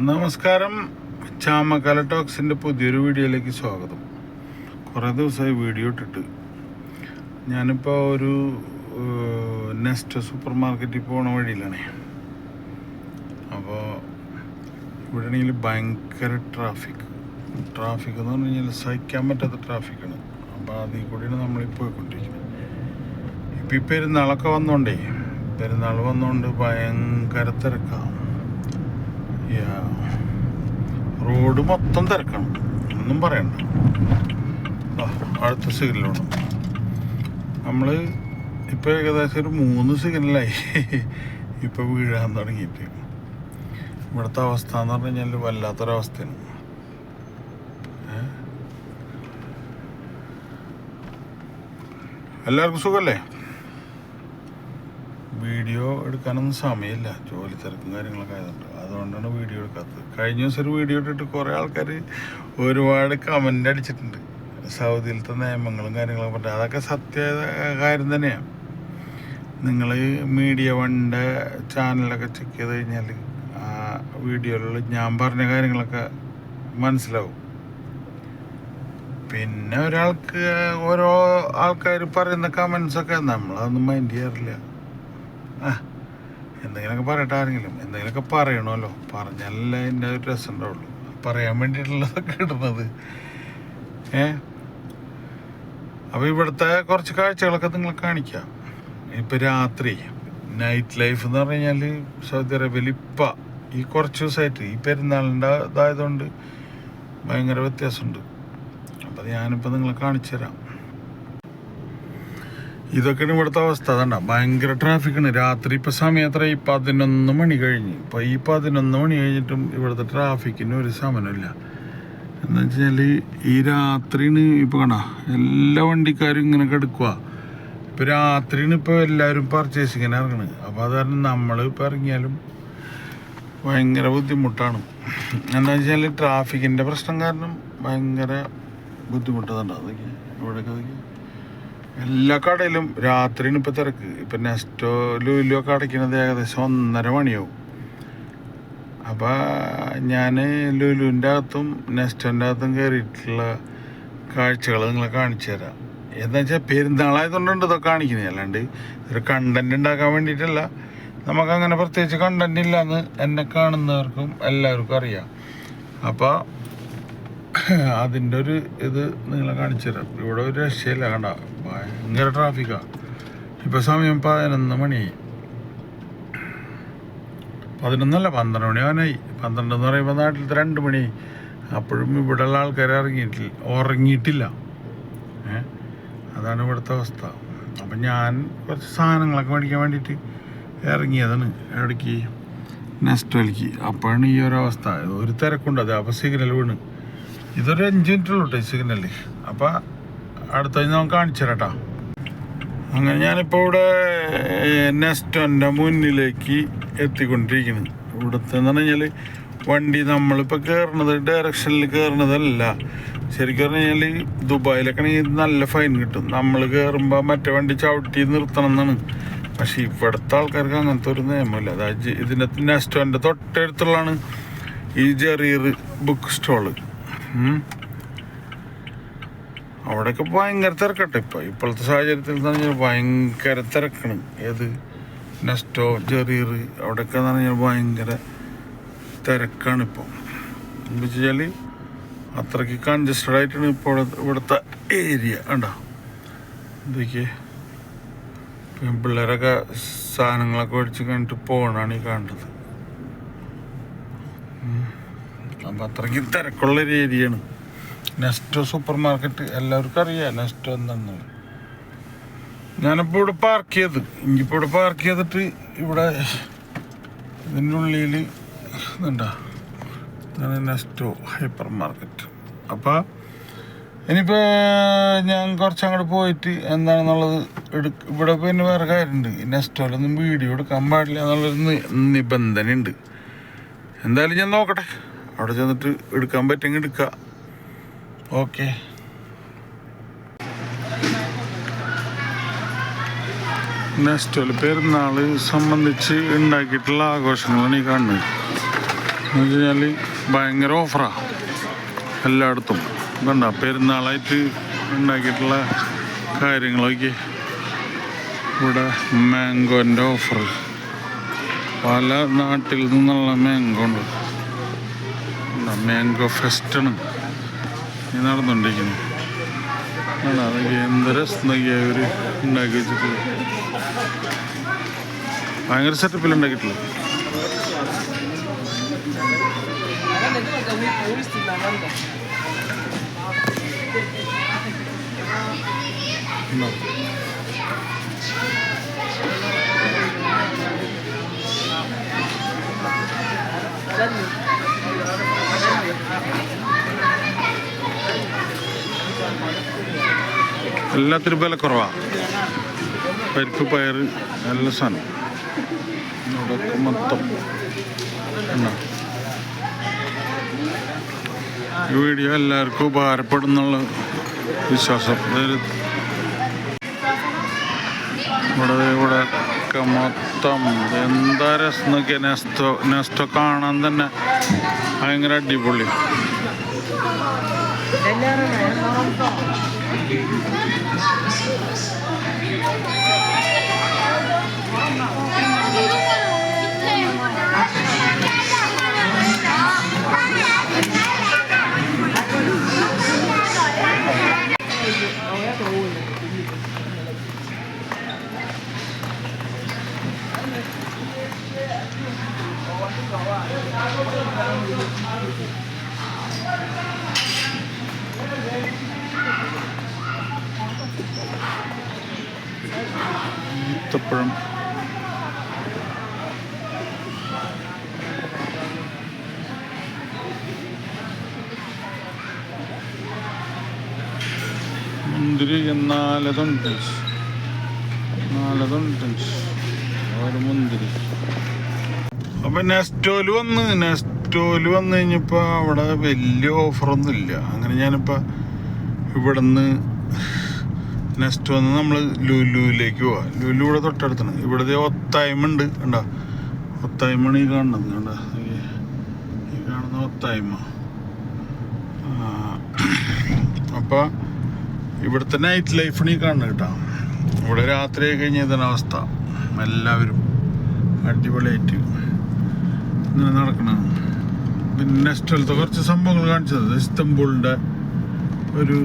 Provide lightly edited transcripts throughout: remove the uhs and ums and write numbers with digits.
നമസ്കാരം. ചാമക്കാല ടോക്സിൻ്റെ പുതിയൊരു വീഡിയോയിലേക്ക് സ്വാഗതം. കുറേ ദിവസമായി വീഡിയോ ഇട്ടിട്ട്. ഞാനിപ്പോൾ ഒരു നെസ്റ്റോ സൂപ്പർ മാർക്കറ്റിൽ പോണ വഴിയിലാണ്. അപ്പോൾ ഇവിടെ ആണെങ്കിൽ ഭയങ്കര ട്രാഫിക് എന്ന് പറഞ്ഞു കഴിഞ്ഞാൽ സഹിക്കാൻ പറ്റാത്ത ട്രാഫിക്കാണ്. അപ്പോൾ അതിൽ കൂടിയാണ് നമ്മളിൽ പോയിക്കൊണ്ടിരിക്കുന്നത്. ഇപ്പം ഈ പെരുന്നാളൊക്കെ വന്നോണ്ടേ, പെരുന്നാൾ വന്നുകൊണ്ട് ഭയങ്കര തിരക്കാണ്. റോഡ് മൊത്തം തിരക്കാണ്, ഒന്നും പറയണ്ട. അടുത്ത സിഗ്നലാണ്. നമ്മൾ ഇപ്പോൾ ഏകദേശം ഒരു 3 സിഗ്നലായി ഇപ്പോൾ വീഴാൻ തുടങ്ങിയിട്ട്. ഇവിടുത്തെ അവസ്ഥ എന്ന് പറഞ്ഞു കഴിഞ്ഞാൽ വല്ലാത്തൊരവസ്ഥയാണ്. എല്ലാവർക്കും സുഖമല്ലേ? വീഡിയോ എടുക്കാനൊന്നും സമയമില്ല, ജോലി തിരക്കും കാര്യങ്ങളൊക്കെ ആയതുകൊണ്ട്. അതുകൊണ്ടാണ് വീഡിയോ എടുക്കാത്തത്. കഴിഞ്ഞ ദിവസം ഒരു വീഡിയോ ഇട്ടിട്ട് കുറേ ആൾക്കാർ ഒരുപാട് കമൻ്റ് അടിച്ചിട്ടുണ്ട്. സൗദിയിലത്തെ നിയമങ്ങളും കാര്യങ്ങളൊക്കെ പറഞ്ഞിട്ട്. അതൊക്കെ സത്യ കാര്യം തന്നെയാണ്. നിങ്ങൾ മീഡിയ വണ്ണിൻ്റെ ചാനലൊക്കെ ചെക്ക് ചെയ്ത് കഴിഞ്ഞാൽ ആ വീഡിയോയിൽ ഞാൻ പറഞ്ഞ കാര്യങ്ങളൊക്കെ മനസ്സിലാവും. പിന്നെ ഒരാൾക്ക് ഓരോ ആൾക്കാർ പറയുന്ന കമൻസൊക്കെ നമ്മളതൊന്നും മൈൻഡ് ചെയ്യാറില്ല. എന്തെങ്കിലുമൊക്കെ പറയട്ടെ, ആരെങ്കിലും എന്തെങ്കിലുമൊക്കെ പറയണമല്ലോ, പറഞ്ഞാലല്ലേ എൻ്റെ ഒരു രസം ഉണ്ടാവുള്ളൂ. പറയാൻ വേണ്ടിയിട്ടുള്ളതൊക്കെ ഇടുന്നത്. അപ്പോൾ ഇവിടുത്തെ കുറച്ച് കാഴ്ചകളൊക്കെ നിങ്ങൾ കാണിക്കാം. ഇപ്പം രാത്രി നൈറ്റ് ലൈഫ് എന്ന് പറഞ്ഞു കഴിഞ്ഞാൽ സൗദി അറേബ്യയിൽ ഇപ്പം ഈ കുറച്ച് ദിവസമായിട്ട് ഈ പെരുന്നാളിൻ്റെ ഇതായതുകൊണ്ട് ഭയങ്കര വ്യത്യാസമുണ്ട്. അപ്പം ഞാനിപ്പോൾ നിങ്ങളെ കാണിച്ചു തരാം. ഇതൊക്കെയാണ് ഇവിടുത്തെ അവസ്ഥ. അതണ്ട, ഭയങ്കര ട്രാഫിക്കാണ് രാത്രി. ഇപ്പോൾ സമയം എത്ര? 11 മണി കഴിഞ്ഞ്. ഇപ്പോൾ ഈ 11 മണി കഴിഞ്ഞിട്ടും ഇവിടുത്തെ ട്രാഫിക്കിന് ഒരു സമയമില്ല. എന്താ വെച്ച് കഴിഞ്ഞാൽ ഈ രാത്രിയാണ് ഇപ്പോൾ കണ്ട എല്ലാ വണ്ടിക്കാരും ഇങ്ങനെ കിടക്കുക. ഇപ്പോൾ രാത്രിയാണ് ഇപ്പോൾ എല്ലാവരും പർച്ചേസിങ്ങിന് ഇറങ്ങണത്. അപ്പോൾ അത് കാരണം നമ്മളിപ്പോൾ ഇറങ്ങിയാലും ഭയങ്കര ബുദ്ധിമുട്ടാണ്. എന്താ വെച്ചാൽ ട്രാഫിക്കിൻ്റെ പ്രശ്നം കാരണം ഭയങ്കര ബുദ്ധിമുട്ടുന്നുണ്ട്. അതൊക്കെ ഇവിടെയൊക്കെ എല്ലാ കടയിലും രാത്രിയാണ് ഇപ്പോൾ തിരക്ക്. ഇപ്പം നെസ്റ്റോ ലുലു ഒക്കെ അടയ്ക്കുന്നത് ഏകദേശം 1:30 മണിയാവും. അപ്പോൾ ഞാൻ ലുലുവിൻ്റെ അകത്തും നെസ്റ്റോൻ്റെ അകത്തും കയറിയിട്ടുള്ള കാഴ്ചകൾ നിങ്ങളെ കാണിച്ചു തരാം. എന്താ വെച്ചാൽ പെരുന്നാളായതുകൊണ്ടുണ്ട് ഇതൊക്കെ കാണിക്കുന്നത്, അല്ലാണ്ട് ഒരു കണ്ടൻറ് ഉണ്ടാക്കാൻ വേണ്ടിയിട്ടല്ല. നമുക്കങ്ങനെ പ്രത്യേകിച്ച് കണ്ടൻറ് ഇല്ലയെന്ന് എന്നെ കാണുന്നവർക്കും എല്ലാവർക്കും അറിയാം. അപ്പോൾ അതിൻ്റെ ഒരു ഇത് നിങ്ങളെ കാണിച്ചു തരാം. ഇവിടെ ഒരു രക്ഷയില്ല, കണ്ട ഭയങ്കര ട്രാഫിക്കാണ്. ഇപ്പോൾ സമയം 11 മണിയായി. 11 12 മണി ആവാനായി. 12 എന്ന് പറയുമ്പോൾ നാട്ടിലത്തെ 2 മണി. അപ്പോഴും ഇവിടെയുള്ള ആൾക്കാർ ഉറങ്ങിയിട്ടില്ല. അതാണ് ഇവിടുത്തെ അവസ്ഥ. അപ്പം ഞാൻ കുറച്ച് സാധനങ്ങളൊക്കെ മേടിക്കാൻ വേണ്ടിയിട്ട് ഇറങ്ങിയതാണ് എവിടേക്ക്, നെസ്റ്റോയിലേക്ക്. അപ്പോഴാണ് ഈ ഒരു അവസ്ഥ. ഒരു തിരക്കുണ്ട്. അത് അപ്പോൾ സിഗ്നൽ വീണ്. ഇതൊരു 5 മിനിറ്റുള്ളൂ കേട്ടോ ഈ സിഗ്നല്. അപ്പം അടുത്ത നമുക്ക് കാണിച്ചു തരാം കേട്ടോ. അങ്ങനെ ഞാനിപ്പോൾ ഇവിടെ നെസ്റ്റോൻ്റെ മുന്നിലേക്ക് എത്തിക്കൊണ്ടിരിക്കുന്നത്. ഇവിടുത്തെ എന്ന് പറഞ്ഞു കഴിഞ്ഞാൽ വണ്ടി നമ്മളിപ്പോൾ കയറുന്നത് ഡയറക്ഷനിൽ കയറുന്നതല്ല. ശരിക്കും പറഞ്ഞു കഴിഞ്ഞാൽ ദുബായിലൊക്കെ ആണെങ്കിൽ നല്ല ഫൈൻ കിട്ടും. നമ്മൾ കയറുമ്പോൾ മറ്റേ വണ്ടി ചവിട്ടി നിർത്തണം എന്നാണ്. പക്ഷേ ഇവിടുത്തെ ആൾക്കാർക്ക് അങ്ങനത്തെ ഒരു നിയമമില്ല. അതായത് ഇതിൻ്റെ നെസ്റ്റോൻ്റെ തൊട്ടടുത്തുള്ളതാണ് ഈ ജെറീർ ബുക്ക് സ്റ്റോള്. അവിടെയൊക്കെ ഭയങ്കര തിരക്കട്ടെ. ഇപ്പോഴത്തെ സാഹചര്യത്തിൽ എന്ന് പറഞ്ഞാൽ ഭയങ്കര തിരക്കാണ്. ഏത് നെസ്റ്റോ ജെറീർ അവിടെയൊക്കെ എന്ന് പറഞ്ഞാൽ ഭയങ്കര തിരക്കാണ് ഇപ്പോൾ. എന്ന് വെച്ച് കഴിഞ്ഞാൽ അത്രയ്ക്ക് കൺജസ്റ്റഡ് ആയിട്ടാണ് ഇപ്പോൾ ഇവിടുത്തെ ഏരിയ. കണ്ടോ എന്തൊക്കെ പിള്ളേരൊക്കെ സാധനങ്ങളൊക്കെ മേടിച്ച് കണ്ടിട്ട് പോകണമാണ് ഈ കാണുന്നത്. അപ്പം അത്രയ്ക്ക് തിരക്കുള്ളൊരു ഏരിയയാണ് നെസ്റ്റോ സൂപ്പർ മാർക്കറ്റ്. എല്ലാവർക്കും അറിയാം നെസ്റ്റോ എന്താണെന്ന്. ഞാനിപ്പോൾ ഇവിടെ പാർക്ക് ചെയ്ത് ഇനിയിപ്പോൾ ഇവിടെ പാർക്ക് ചെയ്തിട്ട് ഇവിടെ ഇതിൻ്റെ ഉള്ളിൽ ഇതുണ്ടോ, ഇതാണ് നെസ്റ്റോ ഹൈപ്പർ മാർക്കറ്റ്. അപ്പോൾ ഇനിയിപ്പോൾ ഞാൻ കുറച്ചങ്ങോട്ട് പോയിട്ട് എന്താണെന്നുള്ളത് ഇവിടെ പിന്നെ വേറെ കാര്യമുണ്ട്. നെസ്റ്റോയിലൊന്നും വീഡിയോ എടുക്കാൻ പാടില്ല എന്നുള്ളൊരു നിബന്ധനയുണ്ട്. എന്തായാലും ഞാൻ നോക്കട്ടെ, അവിടെ ചെന്നിട്ട് എടുക്കാൻ പറ്റുമെങ്കിൽ എടുക്കുക. ഓക്കെ. നെസ്റ്റോയിൽ പെരുന്നാൾ സംബന്ധിച്ച് ഉണ്ടാക്കിയിട്ടുള്ള ആഘോഷങ്ങളാണ് ഈ കാണുന്നത്. വെച്ച് കഴിഞ്ഞാൽ ഭയങ്കര ഓഫറാണ് എല്ലായിടത്തും. ഇതുണ്ട പെരുന്നാളായിട്ട് ഉണ്ടാക്കിയിട്ടുള്ള കാര്യങ്ങളൊക്കെ ഇവിടെ മാംഗോൻ്റെ ഓഫർ. പല നാട്ടിൽ നിന്നുള്ള മാംഗോ ഉണ്ട്. മാംഗോ ഫെസ്റ്റാണ് ഈ നടന്നുകൊണ്ടിരിക്കുന്നത്. അതൊക്കെ എന്ത് രസം അവർ ഉണ്ടാക്കി വെച്ചിട്ടുള്ളത്. ഭയങ്കര സെറ്റപ്പിൽ ഉണ്ടാക്കിയിട്ടുള്ളത്. എല്ലാത്തിനും വില കുറവാണ്. പരിപ്പ് പയർ എല്ലാ സാധനം ഇവിടെ മൊത്തം. ഈ വീഡിയോ എല്ലാവർക്കും ഉപകാരപ്പെടുന്നുള്ള വിശ്വാസം. ഇവിടെ ഒക്കെ മൊത്തം എന്താ രസം നോക്കിയാൽ നെസ്റ്റോ കാണാൻ തന്നെ ഭയങ്കര അടിപൊളി. ഈത്തപ്പഴം, മുന്തിരി 4 ഒരു മുന്തിരി. അപ്പൊ നെസ്റ്റോല് വന്ന് കഴിഞ്ഞപ്പോ അവിടെ വലിയ ഓഫറൊന്നും ഇല്ല. അങ്ങനെ ഞാനിപ്പോ ഇവിടുന്ന് നെക്സ്റ്റ് വന്ന് നമ്മൾ ലുലുവിലേക്ക് പോവാം. ലുലു ഇവിടെ തൊട്ടടുത്താണ്. ഇവിടുത്തെ ഒത്തായ്മ ഉണ്ട്. കണ്ടോ, ഒത്തായ്മയാണ് ഈ കാണുന്നത്. കണ്ടോ, ഈ കാണുന്ന ഒത്തായ്മ. അപ്പോൾ ഇവിടുത്തെ നൈറ്റ് ലൈഫാണ് ഈ കാണുന്നത് കേട്ടോ. ഇവിടെ രാത്രി കഴിഞ്ഞതാണ് അവസ്ഥ. എല്ലാവരും അടിപൊളിയായിട്ട് ഇങ്ങനെ നടക്കണം. പിന്നെ നെക്സ്റ്റത്തെ കുറച്ച് സംഭവങ്ങൾ കാണിച്ചത് ഇസ്തംബൂളിൻ്റെ ഒരു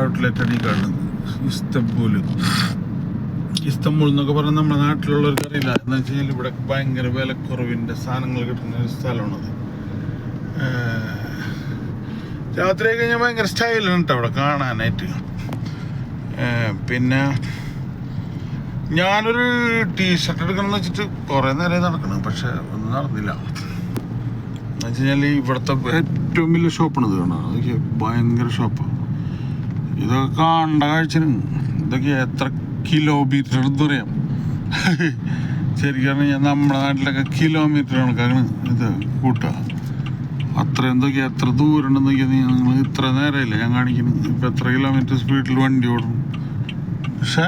ഔട്ട്ലെറ്റാണ് ഈ കാണുന്നത്. ഇസ്തംബൂൾ എന്നൊക്കെ പറഞ്ഞാൽ നമ്മുടെ നാട്ടിലുള്ളവർക്ക് അറിയില്ല. എന്ന് വെച്ച് കഴിഞ്ഞാൽ ഇവിടെ ഭയങ്കര വിലക്കുറവിൻ്റെ സാധനങ്ങൾ കിട്ടുന്ന ഒരു സ്ഥലമാണത്. രാത്രി കഴിഞ്ഞാൽ ഭയങ്കര സ്റ്റൈലാണ് കേട്ടോ അവിടെ കാണാനായിട്ട്. പിന്നെ ഞാനൊരു ടീഷർട്ട് എടുക്കണം എന്ന് വെച്ചിട്ട് കുറേ നേരം നടക്കണം, പക്ഷെ ഒന്നും നടന്നില്ല. എന്ന് വെച്ച് കഴിഞ്ഞാൽ ഇവിടുത്തെ ഏറ്റവും വലിയ ഷോപ്പാണ് ഇത്. കാണാം, അതൊക്കെ ഭയങ്കര ഷോപ്പാണ്. ഇതൊക്കെ കാണേണ്ട കാഴ്ചയാണ്. ഇതൊക്കെ എത്ര കിലോമീറ്റർ എന്ന് പറയാം. ശരിക്കും ഞാൻ നമ്മുടെ നാട്ടിലൊക്കെ കിലോമീറ്റർ കണക്കാണ് ഇത് കൂട്ടുക. എന്തൊക്കെയാ എത്ര ദൂരം ഉണ്ടെന്നൊക്കെയാ നിങ്ങൾ ഇത്ര നേരമില്ല ഞാൻ കാണിക്കുന്നത്. ഇപ്പം എത്ര കിലോമീറ്റർ സ്പീഡിൽ വണ്ടി ഓടും. പക്ഷെ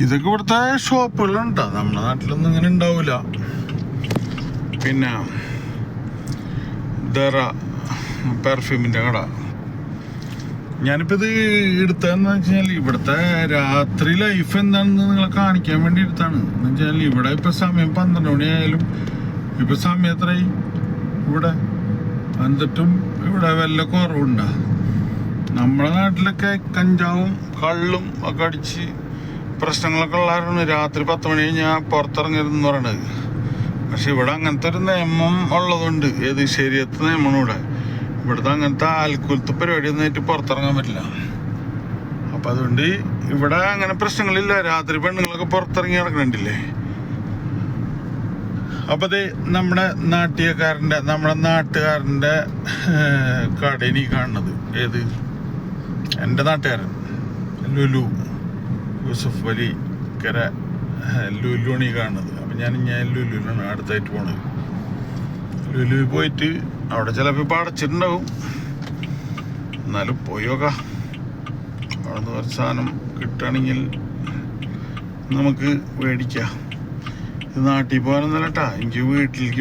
ഇതൊക്കെ ഇവിടുത്തെ ഷോപ്പുകളുണ്ടോ, നമ്മുടെ നാട്ടിലൊന്നും ഇങ്ങനെ ഉണ്ടാവില്ല. പിന്നെ ദറ പെർഫ്യൂമിൻ്റെ കട. ഞാനിപ്പോൾ ഇത് എടുത്തതെന്ന് വെച്ച് കഴിഞ്ഞാൽ ഇവിടുത്തെ രാത്രി ലൈഫ് എന്താണെന്ന് നിങ്ങളെ കാണിക്കാൻ വേണ്ടി എടുത്താണ്. എന്ന് വെച്ചാൽ ഇവിടെ ഇപ്പം സമയം 12 മണിയായാലും ഇപ്പം സമയം എത്രയായി ഇവിടെ, എന്നിട്ടും ഇവിടെ വല്ല കുറവുണ്ടോ? നമ്മുടെ നാട്ടിലൊക്കെ കഞ്ചാവും കള്ളും ഒക്കെ അടിച്ച് പ്രശ്നങ്ങളൊക്കെ ഉള്ളവരാണ് രാത്രി 10 മണി കഴിഞ്ഞാൽ പുറത്തിറങ്ങരുതെന്ന് പറയണത്. പക്ഷെ ഇവിടെ അങ്ങനത്തെ ഒരു നിയമം ഉള്ളതുകൊണ്ട്, ഏത് ശരിയത്ത് നിയമമാണ് ഇവിടുത്തെ അങ്ങനത്തെ ആൽക്കുലത്തെ പരിപാടിയൊന്നും ആയിട്ട് പുറത്തിറങ്ങാൻ പറ്റില്ല. അപ്പം അതുകൊണ്ട് ഇവിടെ അങ്ങനെ പ്രശ്നങ്ങളില്ല. രാത്രി പെണ്ണുങ്ങളൊക്കെ പുറത്തിറങ്ങി നടക്കണില്ലേ. അപ്പം അത് നമ്മുടെ നാട്ടുകാരൻ്റെ കടയിൽ കാണുന്നത്. ഏത് എൻ്റെ നാട്ടുകാരൻ ലുലു യൂസഫ് വലി കര ലുലുവാണ് ഈ കാണുന്നത്. അപ്പം ഞാൻ ലുലുവിലാണ് അടുത്തായിട്ട് പോണത്. ലുലു പോയിട്ട് അവിടെ ചിലപ്പോൾ ഇപ്പോൾ അടച്ചിട്ടുണ്ടാവും, എന്നാലും പോയി നോക്കാം. അവിടെ നിന്ന് കുറച്ച് സാധനം കിട്ടുകയാണെങ്കിൽ നമുക്ക് മേടിക്കാം. നാട്ടിൽ പോകാനൊന്നല്ല കേട്ടാ, എനിക്ക് വീട്ടിലേക്ക്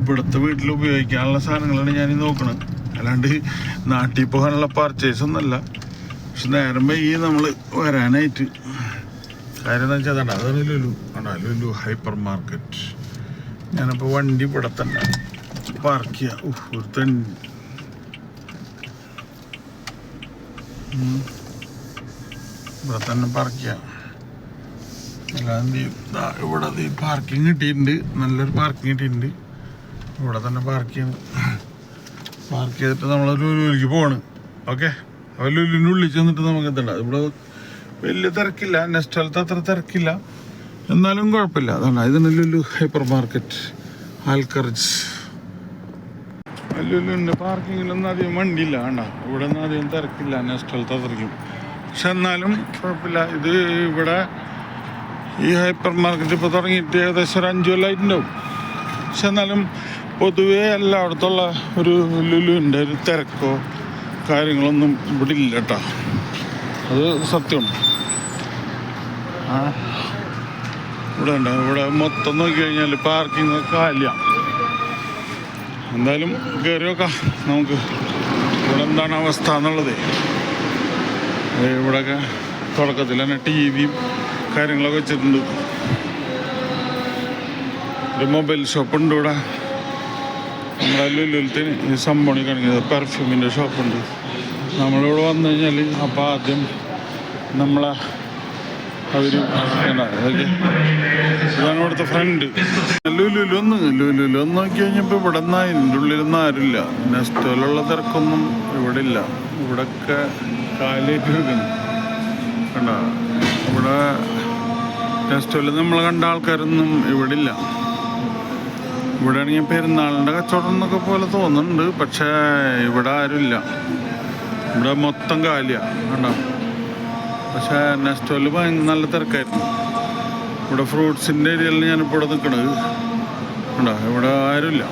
ഇവിടുത്തെ വീട്ടിൽ ഉപയോഗിക്കാനുള്ള സാധനങ്ങളാണ് ഞാൻ നോക്കണത്. അല്ലാണ്ട് നാട്ടിൽ പോകാനുള്ള പർച്ചേസ് ഒന്നല്ല. പക്ഷെ നേരം വൈകി നമ്മൾ വരാനായിട്ട്. കാര്യം എന്താ വെച്ചാൽ അതാണ്, അതാണ് ലുലു. ആണോ ലുലു ഹൈപ്പർ മാർക്കറ്റ്. ഞാനപ്പോൾ വണ്ടി ഇവിടെ തന്നെ പാർക്ക് ചെയ്യാം. ഒരു ഇവിടെ തന്നെ പാർക്ക് ചെയ്യാം. അല്ലാതെ ഇവിടെ പാർക്കിങ് കിട്ടിയിട്ടുണ്ട്, നല്ലൊരു പാർക്കിങ് കിട്ടിയിട്ടുണ്ട്. ഇവിടെ തന്നെ പാർക്ക് ചെയ്യണം. പാർക്ക് ചെയ്തിട്ട് നമ്മൾ ലുലുവിലേക്ക് പോവാണ്. ഓക്കെ, അപ്പോൾ ലുലുവിൻ്റെ ഉള്ളിൽ ചെന്നിട്ട് നമുക്ക് എത്തണ്ട. ഇവിടെ വലിയ തിരക്കില്ല, നെസ്റ്റലത്ത് അത്ര തിരക്കില്ല, എന്നാലും കുഴപ്പമില്ല. അതാണ് ഇതാണ് ലുലു ഹൈപ്പർ മാർക്കറ്റ് ആൽക്കർജ്. ലുലുവിൻ്റെ പാർക്കിങ്ങിലൊന്നും അധികം വണ്ടിയില്ല. വേണ്ട, ഇവിടെ ഒന്നും അധികം തിരക്കില്ല, നെസ്റ്റലത്ത് അത്രയ്ക്കും. പക്ഷെ എന്നാലും കുഴപ്പമില്ല. ഇത് ഇവിടെ ഈ ഹൈപ്പർ മാർക്കറ്റ് ഇപ്പോൾ തുടങ്ങിയിട്ട് ഏകദേശം ഒരു 5 കൊല്ലമായിട്ടുണ്ടാവും. പക്ഷെ എന്നാലും പൊതുവേ എല്ലായിടത്തുള്ള ഒരു ലുലുവിൻ്റെ ഒരു തിരക്കോ കാര്യങ്ങളൊന്നും ഇവിടെ ഇല്ല കേട്ടോ. അത് സത്യമാണ്. ഇവിടെ ഉണ്ട്, ഇവിടെ മൊത്തം നോക്കിക്കഴിഞ്ഞാൽ പാർക്കിംഗ് കാലിയാണ്. എന്തായാലും കയറി നോക്കാം നമുക്ക് ഇവിടെ എന്താണ് അവസ്ഥ എന്നുള്ളത്. ഇവിടെയൊക്കെ തുടക്കത്തിൽ തന്നെ ടിവിയും കാര്യങ്ങളൊക്കെ വെച്ചിട്ടുണ്ട്. ഒരു മൊബൈൽ ഷോപ്പുണ്ട് ഇവിടെ. നമ്മുടെ ലുലുവിലത്തെ ഈ സംഭവണി കാണിക്കുന്നത് പെർഫ്യൂമിൻ്റെ ഷോപ്പുണ്ട്. നമ്മളിവിടെ വന്നു കഴിഞ്ഞാൽ അപ്പോൾ ആദ്യം നമ്മളെ അവർ ഇതാണ് ഇവിടുത്തെ ഫ്രണ്ട്. ലുലുലൊന്ന് നോക്കി കഴിഞ്ഞപ്പോൾ ഇവിടെ നിന്ന് അതിൻ്റെ ഉള്ളിലൊന്നും ആരുമില്ല. നെസ്റ്റോലുള്ള തിരക്കൊന്നും ഇവിടെ ഇല്ല. ഇവിടെയൊക്കെ കാലേറ്റ് വെക്കുന്നു കണ്ടോ. ഇവിടെ നെസ്റ്റോയിൽ നമ്മൾ കണ്ട ആൾക്കാരൊന്നും ഇവിടെ ഇല്ല. ഇവിടെ ആണെങ്കിൽ പെരുന്നാളിൻ്റെ കച്ചവടം എന്നൊക്കെ പോലെ തോന്നുന്നുണ്ട്, പക്ഷേ ഇവിടെ ആരുമില്ല. ഇവിടെ മൊത്തം കാലിയാണ് കണ്ടോ. പക്ഷേ നെസ്റ്റോയിൽ നല്ല തിരക്കായിരുന്നു. ഇവിടെ ഫ്രൂട്ട്സിൻ്റെ ഏരിയയിൽ ഞാനിപ്പോൾ ഇവിടെ നിൽക്കണത് കണ്ടോ. ഇവിടെ ആരുമില്ല.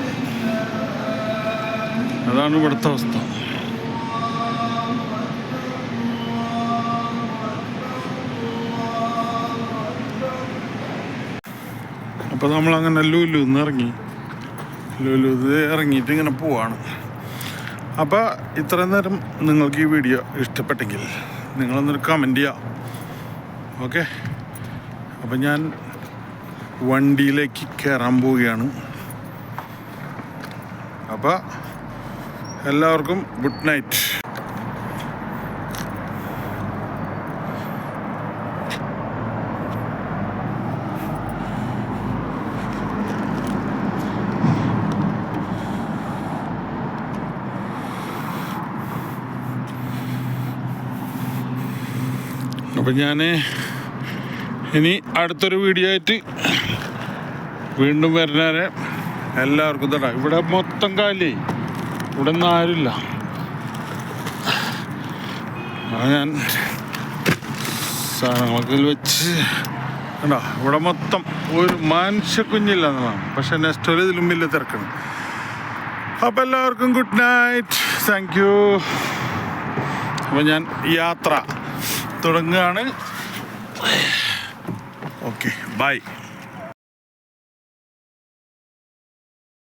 അതാണ് ഇവിടുത്തെ അവസ്ഥ. അപ്പോൾ നമ്മളങ്ങനെ ലുലുന്ന് ഇറങ്ങി. ലുലു ഇറങ്ങിയിട്ട് ഇങ്ങനെ പോവാണ്. അപ്പോൾ ഇത്രയും നേരം നിങ്ങൾക്ക് ഈ വീഡിയോ ഇഷ്ടപ്പെട്ടെങ്കിൽ നിങ്ങളൊന്നൊരു കമൻറ്റ് ചെയ്യാം. ഓക്കെ, അപ്പം ഞാൻ വണ്ടിയിലേക്ക് കയറാൻ പോവുകയാണ്. അപ്പോൾ എല്ലാവർക്കും ഗുഡ് നൈറ്റ്. അപ്പം ഞാൻ ഇനി അടുത്തൊരു വീഡിയോ ആയിട്ട് വീണ്ടും വരുന്നവരെ എല്ലാവർക്കും തടാം. ഇവിടെ മൊത്തം കാലി, ഇവിടെ ഒന്നും ആരുമില്ല. ഞാൻ സാധനങ്ങളൊക്കെ വെച്ച് കണ്ടോ. ഇവിടെ മൊത്തം ഒരു മനുഷ്യ കുഞ്ഞില്ല എന്നുള്ളതാണ്. പക്ഷെ നെക്സ്റ്റ് ഇതിലും വലിയ തിരക്കാണ്. അപ്പം എല്ലാവർക്കും ഗുഡ് നൈറ്റ്, താങ്ക് യു. അപ്പം ഞാൻ യാത്ര തുടങ്ങുകയാണ്. Okay, by.